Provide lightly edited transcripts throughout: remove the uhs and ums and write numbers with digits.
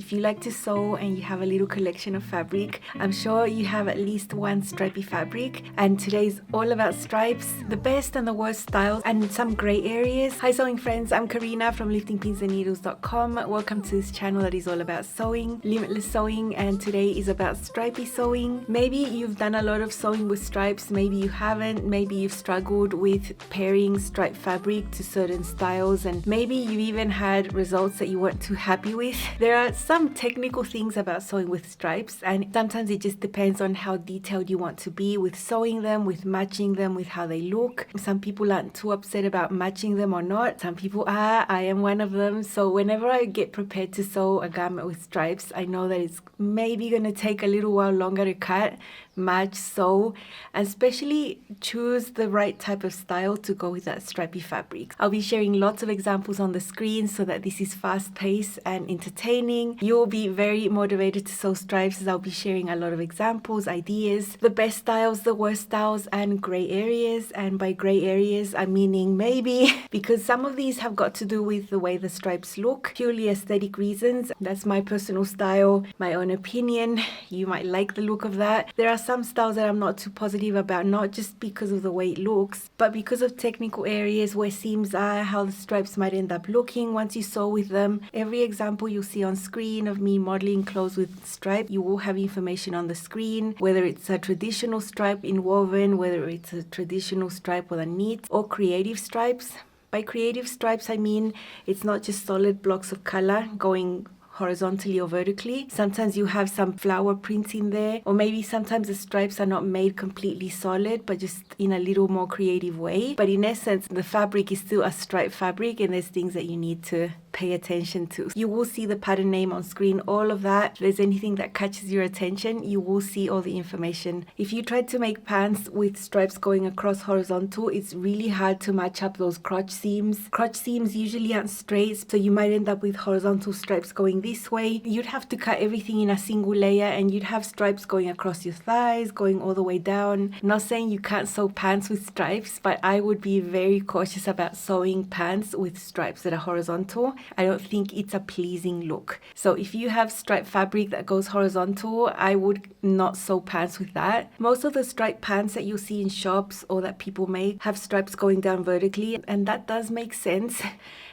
If you like to sew and you have a little collection of fabric, I'm sure you have at least one stripy fabric, and today's all about stripes, the best and the worst styles, and some gray areas. Hi sewing friends, I'm Karina from liftingpinsandneedles.com. Welcome to this channel that is all about sewing, limitless sewing, and today is about stripy sewing. Maybe you've done a lot of sewing with stripes, maybe you haven't, maybe you've struggled with pairing striped fabric to certain styles, and maybe you've even had results that you weren't too happy with. There are some technical things about sewing with stripes, and sometimes it just depends on how detailed you want to be with sewing them, with matching them, with how they look. Some people aren't too upset about matching them or not. Some people are. I am one of them. So whenever I get prepared to sew a garment with stripes, I know that it's maybe going to take a little while longer to cut, match, sew, and especially choose the right type of style to go with that stripy fabric. I'll be sharing lots of examples on the screen so that this is fast-paced and entertaining. You'll be very motivated to sew stripes as I'll be sharing a lot of examples, ideas, the best styles, the worst styles, and gray areas. And by gray areas, I'm meaning maybe because some of these have got to do with the way the stripes look, purely aesthetic reasons. That's my personal style, my own opinion. You might like the look of that. There are some styles that I'm not too positive about, not just because of the way it looks, but because of technical areas where seams are, how the stripes might end up looking once you sew with them. Every example you'll see on screen of me modeling clothes with stripe, you will have information on the screen, whether it's a traditional stripe in woven, whether it's a traditional stripe with a knit, or creative stripes. By creative stripes, I mean it's not just solid blocks of color going horizontally or vertically. Sometimes you have some flower prints in there, or maybe sometimes the stripes are not made completely solid but just in a little more creative way. But in essence, the fabric is still a striped fabric, and there's things that you need to pay attention to. You will see the pattern name on screen, all of that. If there's anything that catches your attention, you will see all the information. If you try to make pants with stripes going across horizontal, it's really hard to match up those crotch seams. Crotch seams usually aren't straight, so you might end up with horizontal stripes going this way. You'd have to cut everything in a single layer, and you'd have stripes going across your thighs, going all the way down. I'm not saying you can't sew pants with stripes, but I would be very cautious about sewing pants with stripes that are horizontal. I don't think it's a pleasing look. So if you have striped fabric that goes horizontal, I would not sew pants with that. Most of the striped pants that you'll see in shops or that people make have stripes going down vertically, and that does make sense.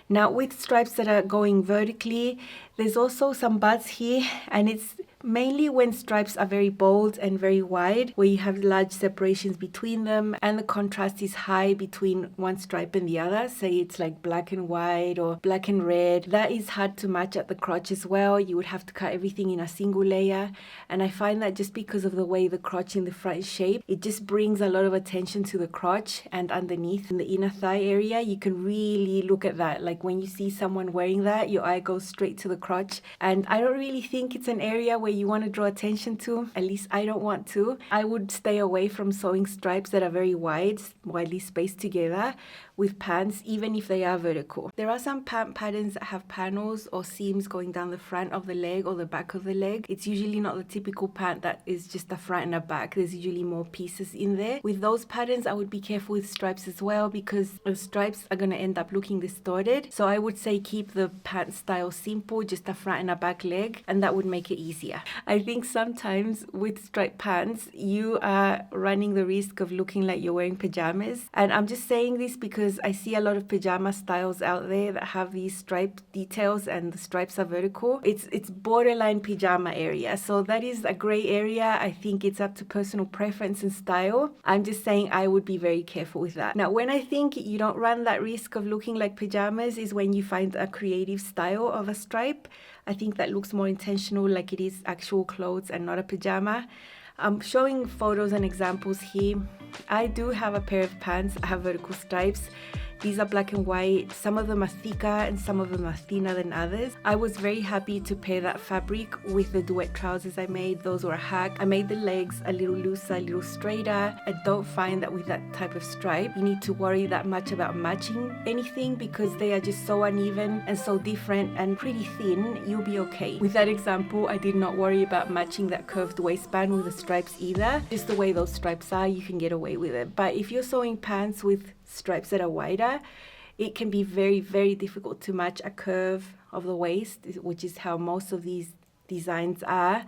Now with stripes that are going vertically, there's also some buts here, and it's mainly when stripes are very bold and very wide, where you have large separations between them and the contrast is high between one stripe and the other. Say it's like black and white or black and red. That is hard to match at the crotch as well. You would have to cut everything in a single layer, and I find that just because of the way the crotch in the front is shaped, it just brings a lot of attention to the crotch, and underneath in the inner thigh area, you can really look at that. Like when you see someone wearing that, your eye goes straight to the crotch, and I don't really think it's an area where you want to draw attention to. At least I don't want to. I would stay away from sewing stripes that are very widely spaced together with pants, even if they are vertical. There are some pant patterns that have panels or seams going down the front of the leg or the back of the leg. It's usually not the typical pant that is just a front and a back. There's usually more pieces in there. With those patterns, I would be careful with stripes as well, because the stripes are going to end up looking distorted. So I would say keep the pant style simple, just a front and a back leg, and that would make it easier. I think sometimes with striped pants, you are running the risk of looking like you're wearing pajamas. And I'm just saying this because I see a lot of pajama styles out there that have these stripe details and the stripes are vertical. It's borderline pajama area. So that is a gray area. I think it's up to personal preference and style. I'm just saying I would be very careful with that. Now, when I think you don't run that risk of looking like pajamas is when you find a creative style of a stripe. I think that looks more intentional, like it is actual clothes and not a pajama. I'm showing photos and examples here. I do have a pair of pants. I have vertical stripes. These are black and white. Some of them are thicker and some of them are thinner than others. I was very happy to pair that fabric with the duet trousers I made. Those were a hack. I made the legs a little looser, a little straighter. I don't find that with that type of stripe, you need to worry that much about matching anything because they are just so uneven and so different and pretty thin. You'll be okay. With that example, I did not worry about matching that curved waistband with the stripes either. Just the way those stripes are, you can get away with it. But if you're sewing pants with stripes that are wider, it can be very, very difficult to match a curve of the waist, which is how most of these designs are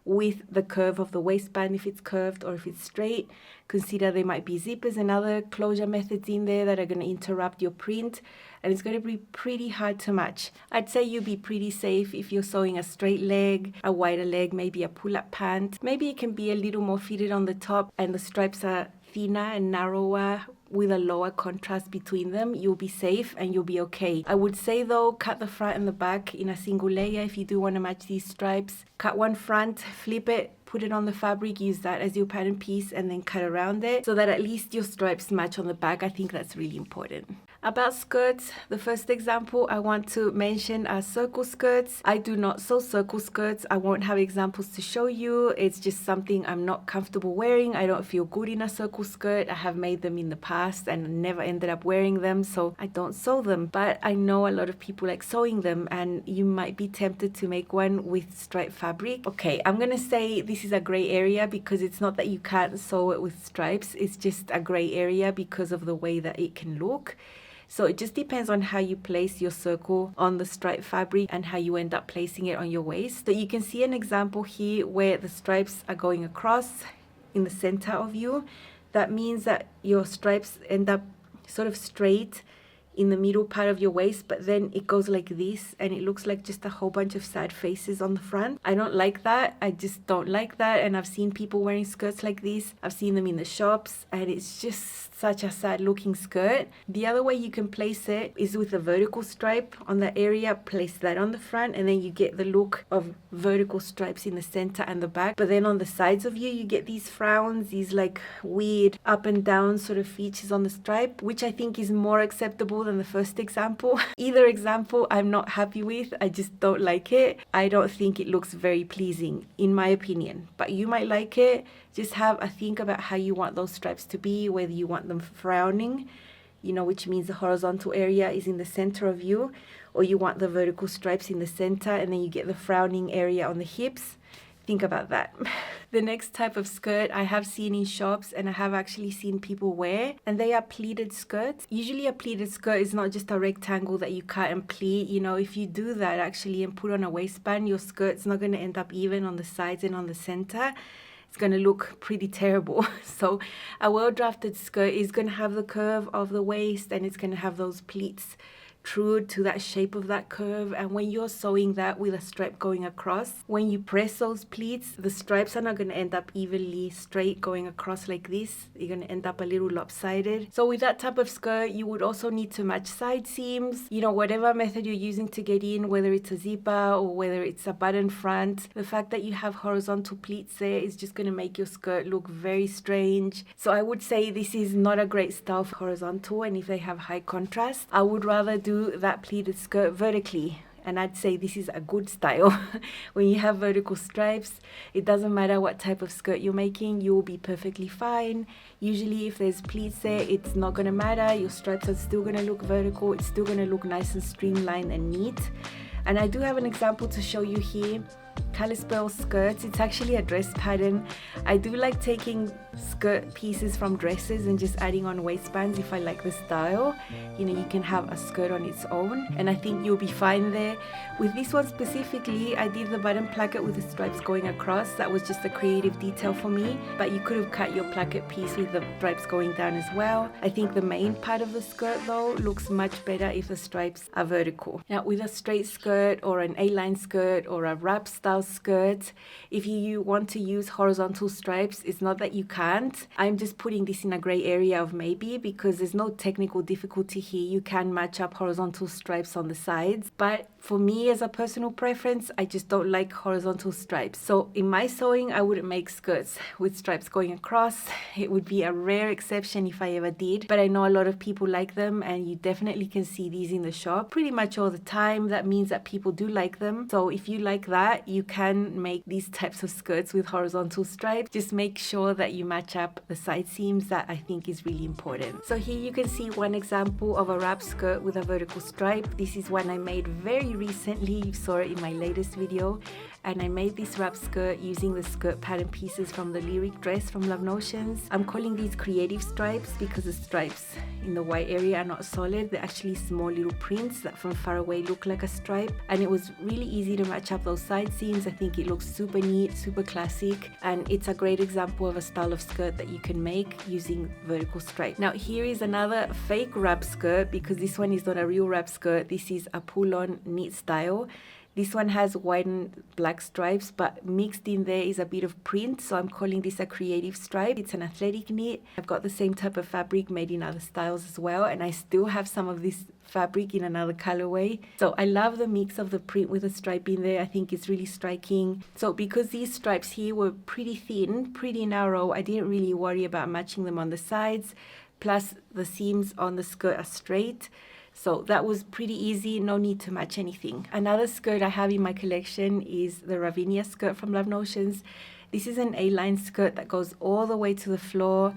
with the curve of the waistband, if it's curved or if it's straight. Consider there might be zippers and other closure methods in there that are going to interrupt your print, and it's going to be pretty hard to match. I'd say you'll be pretty safe if you're sewing a straight leg, a wider leg, maybe a pull-up pant. Maybe it can be a little more fitted on the top and the stripes are thinner and narrower with a lower contrast between them. You'll be safe and you'll be okay. I would say though, cut the front and the back in a single layer if you do want to match these stripes. Cut one front, flip it, put it on the fabric, use that as your pattern piece, and then cut around it so that at least your stripes match on the back. I think that's really important. About skirts, the first example I want to mention are circle skirts. I do not sew circle skirts. I won't have examples to show you. It's just something I'm not comfortable wearing. I don't feel good in a circle skirt. I have made them in the past and never ended up wearing them, so I don't sew them. But I know a lot of people like sewing them, and you might be tempted to make one with striped fabric. Okay, I'm gonna say this is a gray area because it's not that you can't sew it with stripes. It's just a gray area because of the way that it can look. So it just depends on how you place your circle on the striped fabric and how you end up placing it on your waist. So you can see an example here where the stripes are going across in the center of you. That means that your stripes end up sort of straight in the middle part of your waist, but then it goes like this and it looks like just a whole bunch of sad faces on the front. I don't like that. I just don't like that. And I've seen people wearing skirts like this. I've seen them in the shops and it's just such a sad looking skirt. The other way you can place it is with a vertical stripe on that area. Place that on the front and then you get the look of vertical stripes in the center and the back. But then on the sides of you get these frowns, these like weird up and down sort of features on the stripe, which I think is more acceptable than the first example. Either example I'm not happy with. I just don't like it. I don't think it looks very pleasing in my opinion, but you might like it. Just have a think about how you want those stripes to be, whether you want them frowning, you know, which means the horizontal area is in the center of you, or you want the vertical stripes in the center and then you get the frowning area on the hips. Think about that. The next type of skirt I have seen in shops and I have actually seen people wear, and they are pleated skirts. Usually a pleated skirt is not just a rectangle that you cut and pleat. You know, if you do that actually and put on a waistband, your skirt's not going to end up even on the sides and on the center. It's going to look pretty terrible. So a well-drafted skirt is going to have the curve of the waist and it's going to have those pleats true to that shape of that curve. And when you're sewing that with a stripe going across, when you press those pleats, the stripes are not going to end up evenly straight going across like this. You're going to end up a little lopsided. So with that type of skirt, you would also need to match side seams. You know, whatever method you're using to get in, whether it's a zipper or whether it's a button front, the fact that you have horizontal pleats there is just going to make your skirt look very strange. So I would say this is not a great style for horizontal, and if they have high contrast, I would rather do that pleated skirt vertically. And I'd say this is a good style. When you have vertical stripes, it doesn't matter what type of skirt you're making, you'll be perfectly fine. Usually if there's pleats there, it's not going to matter. Your stripes are still going to look vertical. It's still going to look nice and streamlined and neat. And I do have an example to show you here. Kalispell skirts. It's actually a dress pattern. I do like taking skirt pieces from dresses and just adding on waistbands if I like the style. You know, you can have a skirt on its own and I think you'll be fine there. With this one specifically, I did the button placket with the stripes going across. That was just a creative detail for me, but you could have cut your placket piece with the stripes going down as well. I think the main part of the skirt though looks much better if the stripes are vertical. Now with a straight skirt or an A-line skirt or a wrap style skirt, if you want to use horizontal stripes, it's not that you can't. I'm just putting this in a gray area of maybe, because there's no technical difficulty here. You can match up horizontal stripes on the sides, but for me as a personal preference, I just don't like horizontal stripes. So in my sewing, I wouldn't make skirts with stripes going across. It would be a rare exception if I ever did, but I know a lot of people like them, and you definitely can see these in the shop pretty much all the time. That means that people do like them. So if you like that, you can make these types of skirts with horizontal stripes. Just make sure that you match up the side seams. That I think is really important. So here you can see one example of a wrap skirt with a vertical stripe. This is one I made very recently. You saw it in my latest video, and I made this wrap skirt using the skirt pattern pieces from the Lyric dress from Love Notions. I'm calling these creative stripes because the stripes in the white area are not solid. They're actually small little prints that from far away look like a stripe, and it was really easy to match up those side seams. I think it looks super neat, super classic, and it's a great example of a style of skirt that you can make using vertical stripe. Now here is another fake wrap skirt, because this one is not a real wrap skirt. This is a pull-on knit style. This one has white and black stripes, but mixed in there is a bit of print, so I'm calling this a creative stripe. It's an athletic knit. I've got the same type of fabric made in other styles as well, and I still have some of this fabric in another colorway. So I love the mix of the print with the stripe in there. I think it's really striking. So because these stripes here were pretty thin, pretty narrow, I didn't really worry about matching them on the sides. Plus the seams on the skirt are straight. So that was pretty easy, no need to match anything. Another skirt I have in my collection is the Ravinia skirt from Love Notions. This is an A-line skirt that goes all the way to the floor.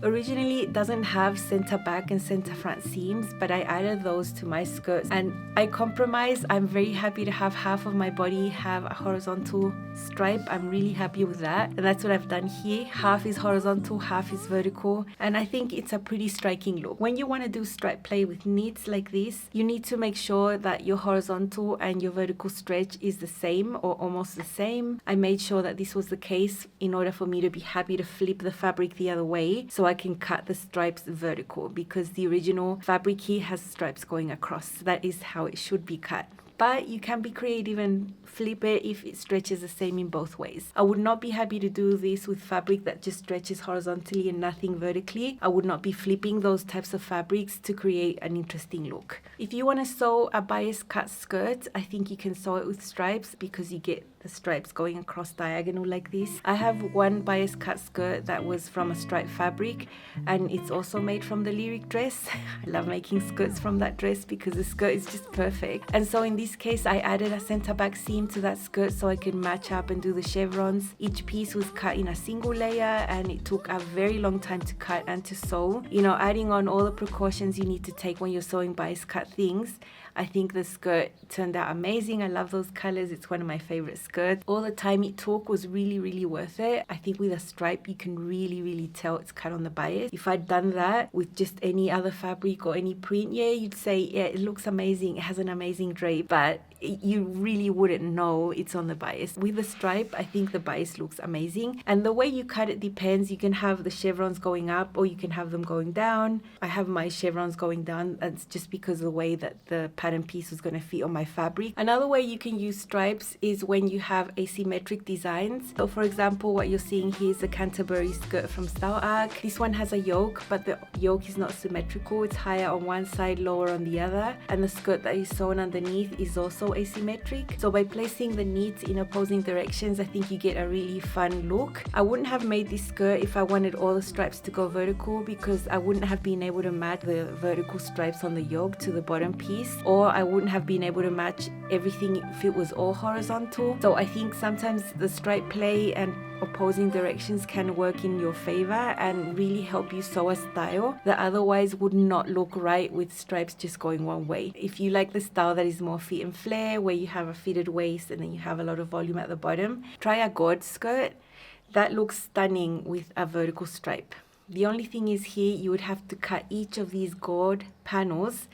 Originally it doesn't have center back and center front seams, but I added those to my skirts and I compromised. I'm very happy to have half of my body have a horizontal stripe. I'm really happy with that, and that's what I've done here. Half is horizontal, half is vertical, and I think it's a pretty striking look. When you want to do stripe play with knits like this, you need to make sure that your horizontal and your vertical stretch is the same or almost the same. I made sure that this was the case in order for me to be happy to flip the fabric the other way, so I can cut the stripes vertical, because the original fabric here has stripes going across. That is how it should be cut. But you can be creative and flip it if it stretches the same in both ways. I would not be happy to do this with fabric that just stretches horizontally and nothing vertically. I would not be flipping those types of fabrics to create an interesting look. If you want to sew a bias cut skirt, I think you can sew it with stripes, because you get the stripes going across diagonal like this. I have one bias cut skirt that was from a striped fabric, and it's also made from the Lyric dress. I love making skirts from that dress because the skirt is just perfect. And so in this case I added a center back seam to that skirt so I could match up and do the chevrons. Each piece was cut in a single layer, and it took a very long time to cut and to sew. You know, adding on all the precautions you need to take when you're sewing bias cut things, I think the skirt turned out amazing. I love those colors. It's one of my favorite skirts. All the time it took was really worth it. I think with a stripe you can really tell it's cut on the bias. If I'd done that with just any other fabric or any print, yeah, you'd say, yeah, it looks amazing, it has an amazing drape, but you really wouldn't know it's on the bias. With the stripe, I think the bias looks amazing, and the way you cut it depends. You can have the chevrons going up or you can have them going down. I have my chevrons going down. That's just because of the way that the pattern piece was going to fit on my fabric. Another way you can use stripes is when you have asymmetric designs. So for example, what you're seeing here is the Canterbury skirt from Style Arc. This one has a yoke, but the yoke is not symmetrical. It's higher on one side, lower on the other, and the skirt that is sewn underneath is also asymmetric. So by placing the knits in opposing directions, I think you get a really fun look. I wouldn't have made this skirt if I wanted all the stripes to go vertical, because I wouldn't have been able to match the vertical stripes on the yoke to the bottom piece, or I wouldn't have been able to match everything if it was all horizontal. So I think sometimes the stripe play and opposing directions can work in your favor and really help you sew a style that otherwise would not look right with stripes just going one way. If you like the style that is more fit and flare, where you have a fitted waist and then you have a lot of volume at the bottom, try a gord skirt. That looks stunning with a vertical stripe. The only thing is here you would have to cut each of these gord panels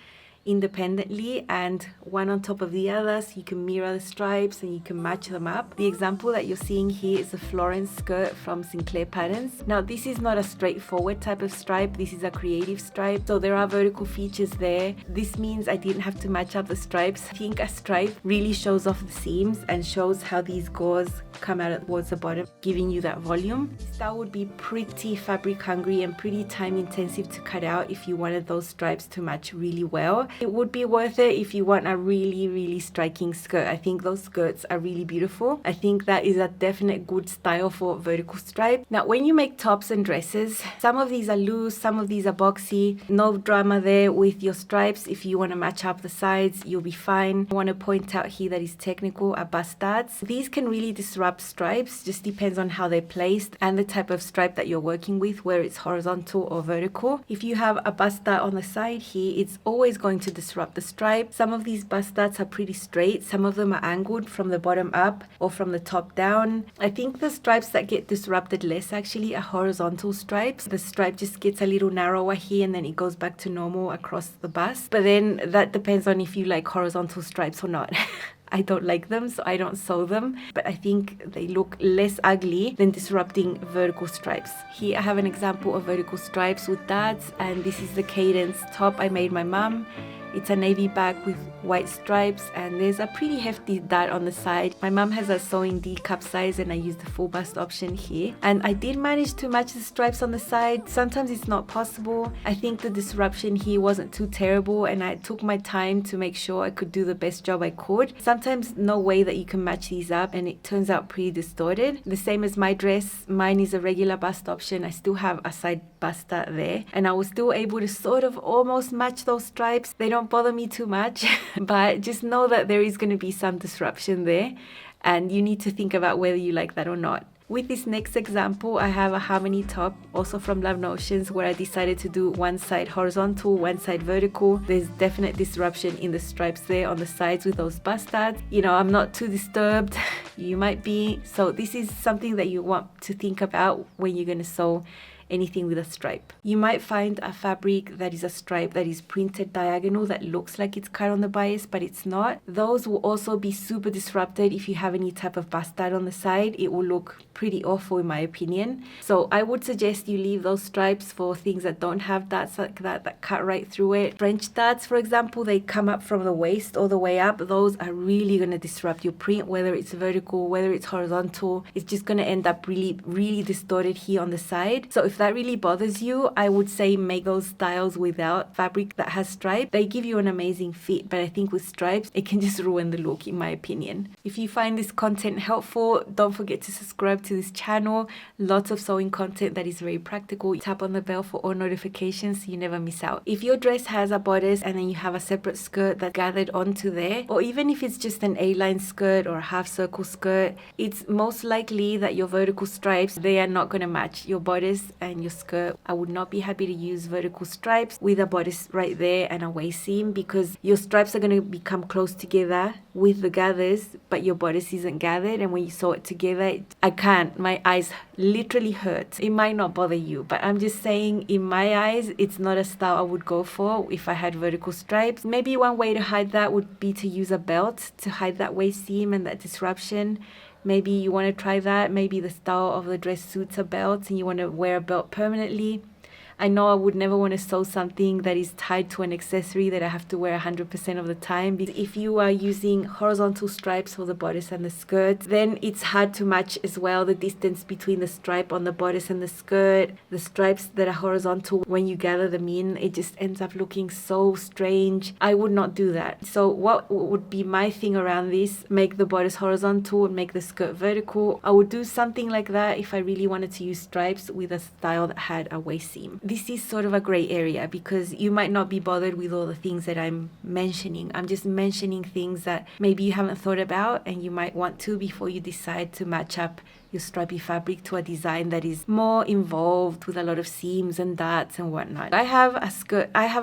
independently and one on top of the other, so you can mirror the stripes and you can match them up. The example that you're seeing here is a Florence skirt from Sinclair Patterns. Now this is not a straightforward type of stripe, this is a creative stripe, so there are vertical features there. This means I didn't have to match up the stripes. I think a stripe really shows off the seams and shows how these gauze come out towards the bottom, giving you that volume. This style would be pretty fabric hungry and pretty time intensive to cut out if you wanted those stripes to match really well. It would be worth it if you want a really striking skirt. I think those skirts are really beautiful. I think that is a definite good style for vertical stripe. Now when you make tops and dresses, some of these are loose, some of these are boxy. No drama there with your stripes. If you want to match up the sides, you'll be fine. I want to point out here that is technical are bustards. These can really disrupt stripes, just depends on how they're placed and the type of stripe that you're working with, where it's horizontal or vertical. If you have a bustard on the side here, it's always going to disrupt the stripe. Some of these bust studs are pretty straight. Some of them are angled from the bottom up or from the top down. I think the stripes that get disrupted less actually are horizontal stripes. The stripe just gets a little narrower here and then it goes back to normal across the bust. But then that depends on if you like horizontal stripes or not. I don't like them, so I don't sew them, but I think they look less ugly than disrupting vertical stripes. Here I have an example of vertical stripes with darts, and this is the Cadence top I made my mum. It's a navy back with white stripes, and there's a pretty hefty dart on the side. My mum has a sewing D cup size and I used the full bust option here. And I did manage to match the stripes on the side. Sometimes it's not possible. I think the disruption here wasn't too terrible and I took my time to make sure I could do the best job I could. Sometimes no way that you can match these up and it turns out pretty distorted. The same as my dress. Mine is a regular bust option. I still have a side bust dart there and I was still able to sort of almost match those stripes. They don't bother me too much, but just know that there is going to be some disruption there and you need to think about whether you like that or not. With this next example, I have a harmony top, also from Love Notions, where I decided to do one side horizontal, one side vertical. There's definite disruption in the stripes there on the sides with those bust studs. You know, I'm not too disturbed. You might be. So this is something that you want to think about when you're going to sew anything with a stripe. You might find a fabric that is a stripe that is printed diagonal that looks like it's cut on the bias, but it's not. Those will also be super disrupted if you have any type of bust dart on the side. It will look pretty awful in my opinion. So I would suggest you leave those stripes for things that don't have darts like that cut right through it. French darts, for example, they come up from the waist all the way up. Those are really going to disrupt your print, whether it's vertical, whether it's horizontal. It's just going to end up really distorted here on the side. So if that really bothers you, I would say make those styles without fabric that has stripes. They give you an amazing fit, but I think with stripes, it can just ruin the look in my opinion. If you find this content helpful, don't forget to subscribe to this channel. Lots of sewing content that is very practical. Tap on the bell for all notifications so you never miss out. If your dress has a bodice and then you have a separate skirt that's gathered onto there, or even if it's just an A-line skirt or a half circle skirt, it's most likely that your vertical stripes, they are not going to match your bodice and your skirt. I would not be happy to use vertical stripes with a bodice right there and a waist seam because your stripes are going to become close together with the gathers, but your bodice isn't gathered, and when you sew it together, I can't. My eyes literally hurt. It might not bother you, but I'm just saying in my eyes, it's not a style I would go for if I had vertical stripes. Maybe one way to hide that would be to use a belt to hide that waist seam and that disruption. Maybe you want to try that. Maybe the style of the dress suits a belt and you want to wear a belt permanently. I know I would never want to sew something that is tied to an accessory that I have to wear 100% of the time. If you are using horizontal stripes for the bodice and the skirt, then it's hard to match as well the distance between the stripe on the bodice and the skirt. The stripes that are horizontal, when you gather them in, it just ends up looking so strange. I would not do that. So what would be my thing around this? Make the bodice horizontal and make the skirt vertical. I would do something like that if I really wanted to use stripes with a style that had a waist seam. This is sort of a gray area because you might not be bothered with all the things that I'm mentioning. I'm just mentioning things that maybe you haven't thought about and you might want to before you decide to match up your stripy fabric to a design that is more involved with a lot of seams and darts and whatnot. I have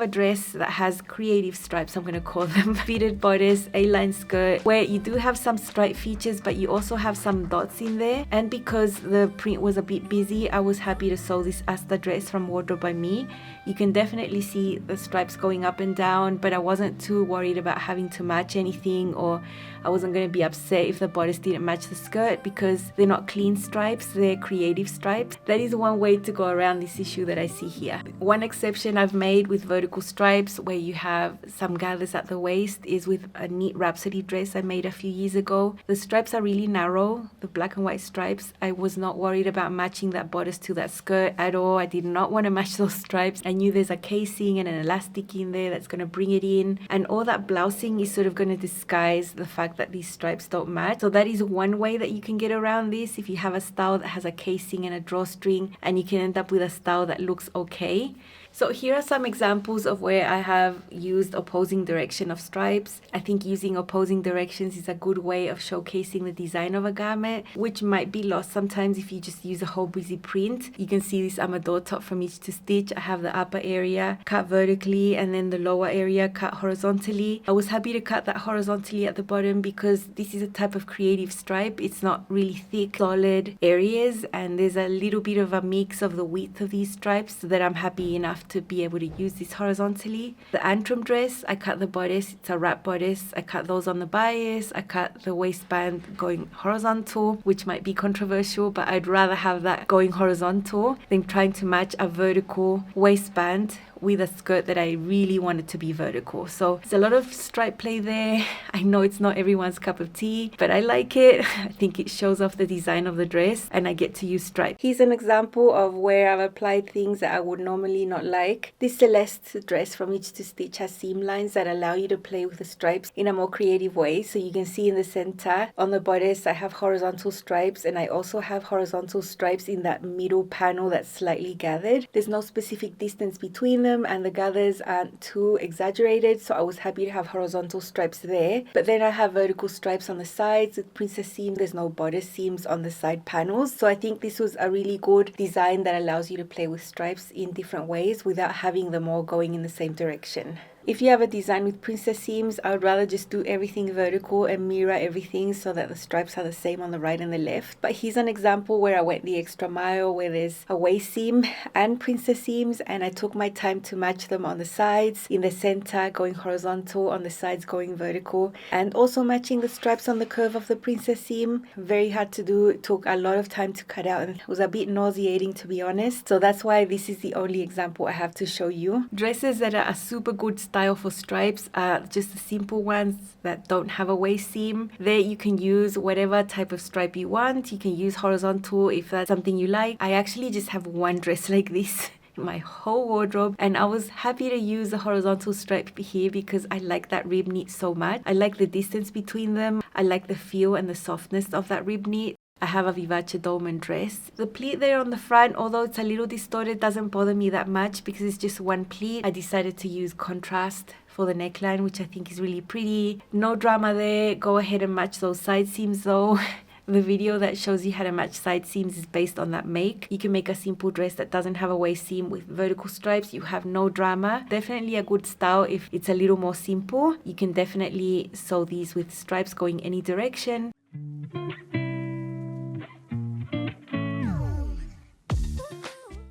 a dress that has creative stripes, I'm going to call them. Fitted bodice, A-line skirt, where you do have some stripe features, but you also have some dots in there. And because the print was a bit busy, I was happy to sew this Asta dress from Wardrobe by Me. You can definitely see the stripes going up and down, but I wasn't too worried about having to match anything, or I wasn't going to be upset if the bodice didn't match the skirt because they're not clean stripes, they're creative stripes. That is one way to go around this issue that I see here. One exception I've made with vertical stripes where you have some gathers at the waist is with a Knit Rhapsody dress I made a few years ago. The stripes are really narrow, the black and white stripes. I was not worried about matching that bodice to that skirt at all. I did not want to match those stripes. I knew there's a casing and an elastic in there that's going to bring it in, and all that blousing is sort of going to disguise the fact that these stripes don't match. So that is one way that you can get around this if you have a style that has a casing and a drawstring, and you can end up with a style that looks okay. So here are some examples of where I have used opposing direction of stripes. I think using opposing directions is a good way of showcasing the design of a garment, which might be lost sometimes if you just use a whole busy print. You can see this Amador top from Itch to Stitch. I have the upper area cut vertically and then the lower area cut horizontally. I was happy to cut that horizontally at the bottom because this is a type of creative stripe. It's not really thick, solid areas, and there's a little bit of a mix of the width of these stripes so that I'm happy enough to be able to use this horizontally. The Antrim dress, I cut the bodice. It's a wrap bodice. I cut those on the bias. I cut the waistband going horizontal, which might be controversial, but I'd rather have that going horizontal than trying to match a vertical waistband with a skirt that I really wanted to be vertical. So there's a lot of stripe play there. I know it's not everyone's cup of tea, but I like it. I think it shows off the design of the dress and I get to use stripe. Here's an example of where I've applied things that I would normally not like. This Celeste dress from Itch to Stitch has seam lines that allow you to play with the stripes in a more creative way. So you can see in the center on the bodice, I have horizontal stripes, and I also have horizontal stripes in that middle panel that's slightly gathered. There's no specific distance between them, and the gathers aren't too exaggerated, so I was happy to have horizontal stripes there. But then I have vertical stripes on the sides with princess seams. There's no bodice seams on the side panels, so I think this was a really good design that allows you to play with stripes in different ways without having them all going in the same direction. If you have a design with princess seams, I would rather just do everything vertical and mirror everything so that the stripes are the same on the right and the left. But here's an example where I went the extra mile, where there's a waist seam and princess seams, and I took my time to match them on the sides, in the center going horizontal, on the sides going vertical, and also matching the stripes on the curve of the princess seam. Very hard to do. It took a lot of time to cut out and it was a bit nauseating, to be honest. So that's why this is the only example I have to show you. Dresses that are a super good style for stripes are just the simple ones that don't have a waist seam. There you can use whatever type of stripe you want. You can use horizontal if that's something you like. I actually just have one dress like this in my whole wardrobe, and I was happy to use the horizontal stripe here because I like that rib knit so much. I like the distance between them. I like the feel and the softness of that rib knit. I have a Vivace Dolman dress. The pleat there on the front, although it's a little distorted, doesn't bother me that much because it's just one pleat. I decided to use contrast for the neckline, which I think is really pretty. No drama there. Go ahead and match those side seams though. The video that shows you how to match side seams is based on that make. You can make a simple dress that doesn't have a waist seam with vertical stripes. You have no drama. Definitely a good style if it's a little more simple. You can definitely sew these with stripes going any direction.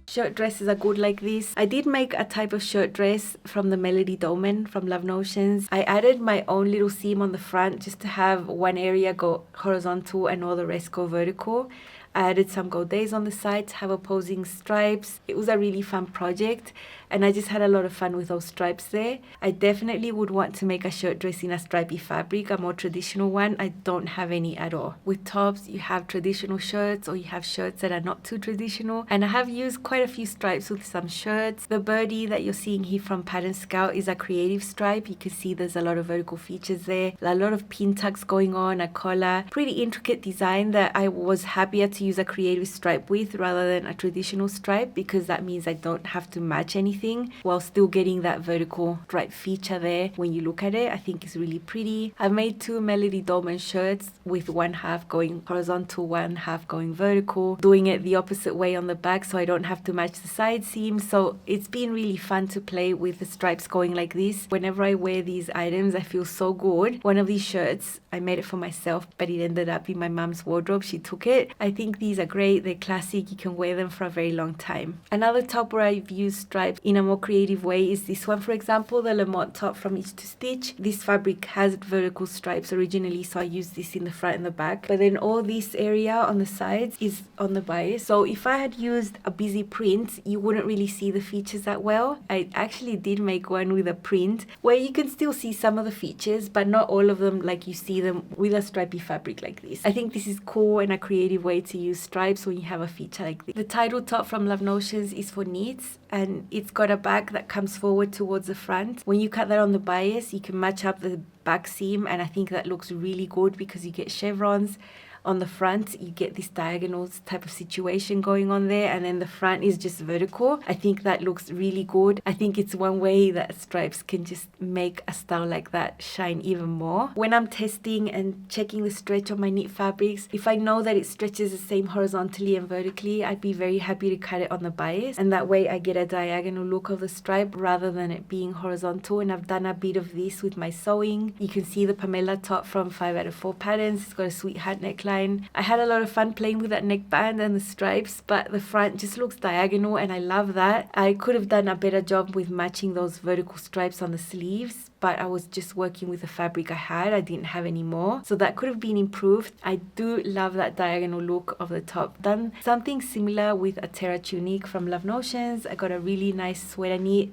Shirt dresses are good like this. I did make a type of shirt dress from the Melody Dolman from Love Notions. I added my own little seam on the front just to have one area go horizontal and all the rest go vertical. I added some godets on the side to have opposing stripes. It was a really fun project and I just had a lot of fun with those stripes there. I definitely would want to make a shirt dress in a stripy fabric, a more traditional one. I don't have any at all. With tops, you have traditional shirts or you have shirts that are not too traditional, and I have used quite a few stripes with some shirts. The birdie that you're seeing here from Pattern Scout is a creative stripe. You can see there's a lot of vertical features there, a lot of pin tucks going on, a collar, pretty intricate design that I was happier to use a creative stripe with rather than a traditional stripe because that means I don't have to match anything while still getting that vertical stripe feature there. When you look at it, I think it's really pretty. I've made two Melody Dolman shirts with one half going horizontal, one half going vertical, doing it the opposite way on the back so I don't have to match the side seams. So it's been really fun to play with the stripes going like this. Whenever I wear these items, I feel so good. One of these shirts, I made it for myself, but it ended up in my mom's wardrobe. She took it. I think these are great. They're classic. You can wear them for a very long time. Another top where I've used stripes in a more creative way is this one, for example, the Lamont top from Itch to Stitch. This fabric has vertical stripes originally, so I used this in the front and the back, but then all this area on the sides is on the bias. So if I had used a busy print, you wouldn't really see the features that well. I actually did make one with a print where you can still see some of the features, but not all of them like you see them with a stripy fabric like this. I think this is cool and a creative way to use stripes when you have a feature like this. The title top from Love Notions is for knits, and it's got a back that comes forward towards the front. When you cut that on the bias, you can match up the back seam, and I think that looks really good because you get chevrons on the front you get this diagonal type of situation going on there, and then the front is just vertical. I think that looks really good. I think it's one way that stripes can just make a style like that shine even more. When I'm testing and checking the stretch on my knit fabrics, if I know that it stretches the same horizontally and vertically, I'd be very happy to cut it on the bias, and that way I get a diagonal look of the stripe rather than it being horizontal. And I've done a bit of this with my sewing. You can see the Pamela top from 5 out of 4 patterns. It's got a sweetheart neckline. I had a lot of fun playing with that neckband and the stripes, but the front just looks diagonal and I love that. I could have done a better job with matching those vertical stripes on the sleeves, but I was just working with the fabric I had. I didn't have any more, so that could have been improved. I do love that diagonal look of the top. Done something similar with a Terra tunic from Love Notions. I got a really nice sweater knit,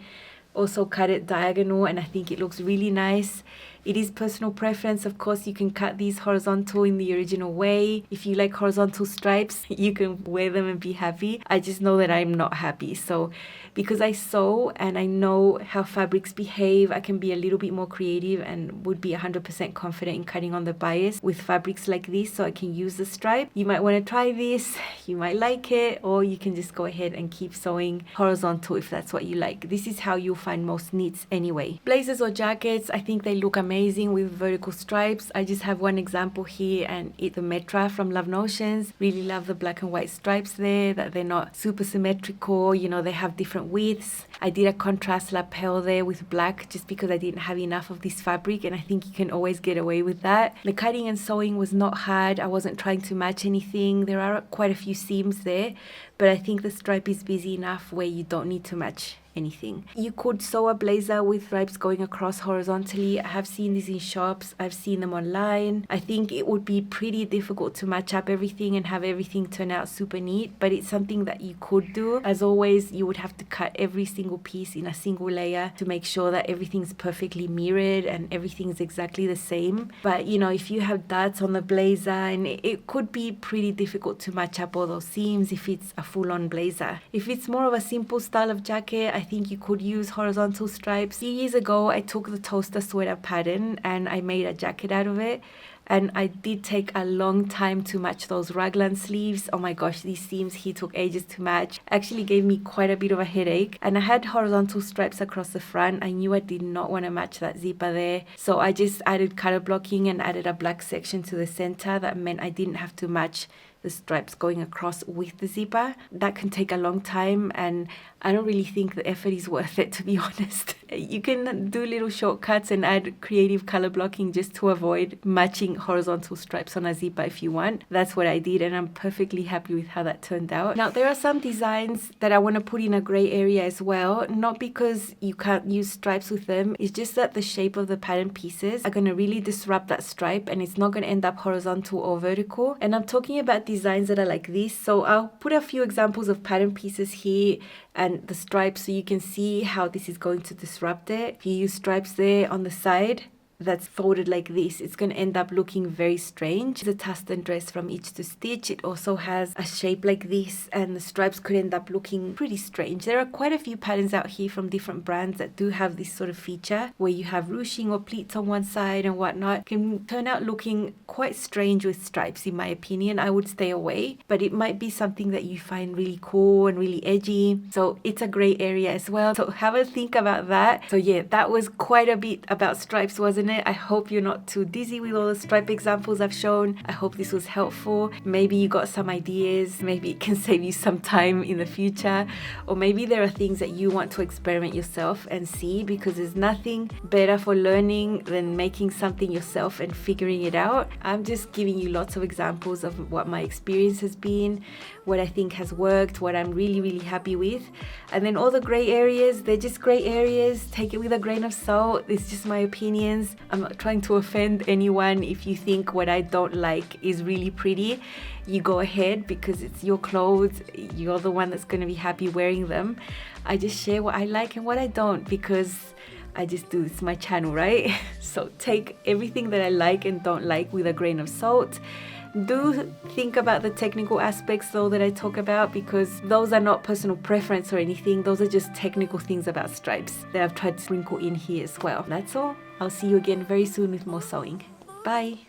also cut it diagonal, and I think it looks really nice. It is personal preference. Of course, you can cut these horizontal in the original way. If you like horizontal stripes, you can wear them and be happy. I just know that I'm not happy. So because I sew and I know how fabrics behave, I can be a little bit more creative and would be 100% confident in cutting on the bias with fabrics like this, so I can use the stripe. You might want to try this. You might like it, or you can just go ahead and keep sewing horizontal if that's what you like. This is how you'll find most knits anyway. Blazers or jackets, I think they look amazing with vertical stripes. I just have one example here, and it's the Metra from Love Notions. Really love the black and white stripes there, that they're not super symmetrical. You know, they have different widths. I did a contrast lapel there with black just because I didn't have enough of this fabric, and I think you can always get away with that. The cutting and sewing was not hard. I wasn't trying to match anything. There are quite a few seams there, but I think the stripe is busy enough where you don't need to match anything. You could sew a blazer with stripes going across horizontally. I have seen these in shops. I've seen them online. I think it would be pretty difficult to match up everything and have everything turn out super neat, but it's something that you could do. As always, you would have to cut every single piece in a single layer to make sure that everything's perfectly mirrored and everything's exactly the same. But you know, if you have dots on the blazer, and it could be pretty difficult to match up all those seams if it's a full-on blazer. If it's more of a simple style of jacket, I think you could use horizontal stripes. Years ago, I took the toaster sweater pattern and I made a jacket out of it. And I did take a long time to match those raglan sleeves. Oh my gosh, these seams here took ages to match. Actually gave me quite a bit of a headache. And I had horizontal stripes across the front. I knew I did not want to match that zipper there. So I just added color blocking and added a black section to the center. That meant I didn't have to match the stripes going across with the zipper. That can take a long time, and I don't really think the effort is worth it, to be honest. You can do little shortcuts and add creative color blocking just to avoid matching horizontal stripes on a zipper if you want. That's what I did, and I'm perfectly happy with how that turned out. Now, there are some designs that I want to put in a gray area as well, not because you can't use stripes with them. It's just that the shape of the pattern pieces are going to really disrupt that stripe, and it's not going to end up horizontal or vertical. And I'm talking about designs that are like this. So I'll put a few examples of pattern pieces here and the stripes so you can see how this is going to disrupt it. If you use stripes there on the side that's folded like this, it's going to end up looking very strange. It's a Tustin dress from Itch to Stitch. It also has a shape like this, and the stripes could end up looking pretty strange. There are quite a few patterns out here from different brands that do have this sort of feature where you have ruching or pleats on one side and whatnot. It can turn out looking quite strange with stripes, in my opinion. I would stay away, but it might be something that you find really cool and really edgy. So it's a gray area as well. So have a think about that. So yeah, that was quite a bit about stripes, wasn't it? I hope you're not too dizzy with all the stripe examples I've shown. I hope this was helpful. Maybe you got some ideas. Maybe it can save you some time in the future. Or maybe there are things that you want to experiment yourself and see, because there's nothing better for learning than making something yourself and figuring it out. I'm just giving you lots of examples of what my experience has been, what I think has worked, what I'm really, really happy with. And then all the gray areas, they're just gray areas. Take it with a grain of salt. It's just my opinions. I'm not trying to offend anyone. If you think what I don't like is really pretty, you go ahead, because it's your clothes. You're the one that's going to be happy wearing them. I just share what I like and what I don't, because I just do. It's my channel, right? So take everything that I like and don't like with a grain of salt. Do think about the technical aspects though that I talk about, because those are not personal preference or anything. Those are just technical things about stripes that I've tried to sprinkle in here as well. That's all. I'll see you again very soon with more sewing. Bye.